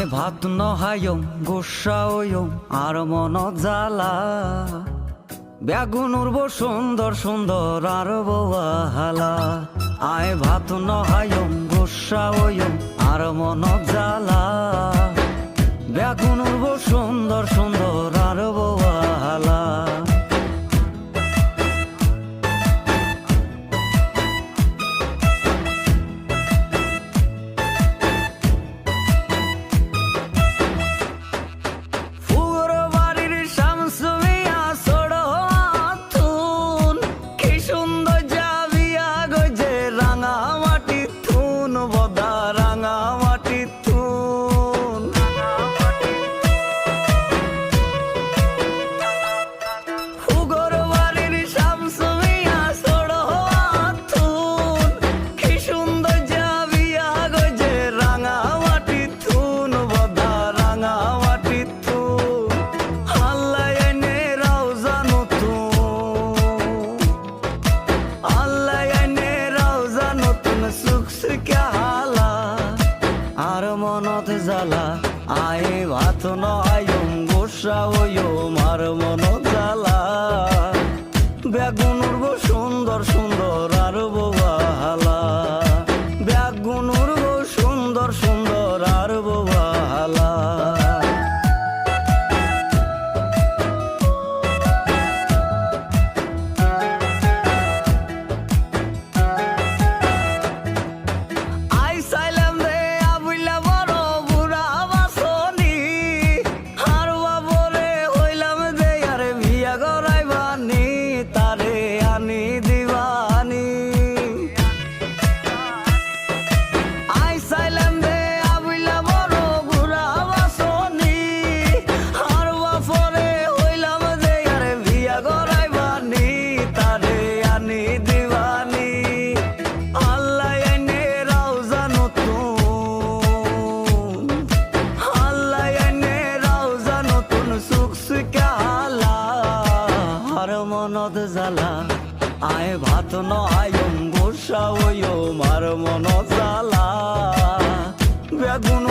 আয় ভাত নহায়ম গোসাওয়ম আর মনত জ্বালা বেগুন উড়ব সুন্দর সুন্দর আর বহালা আয় ভাত নহায়ম গোসাওয়ম আর মনত জ্বালা বেগুন উড়ব সুন্দর সুন্দর আর বহালা মনত জ্বালা আয় ভাত নয়ম গোসাওয়ম আর মনত জ্বালা বেগুন উড়ব সুন্দর সুন্দর আর বহালা বেগুন উড়ব সুন্দর সুন্দর আর বহালা মনত জ্বালা আয় ভাত নয়ম গোসাওয়ম আর মনত জ্বালা বেগুন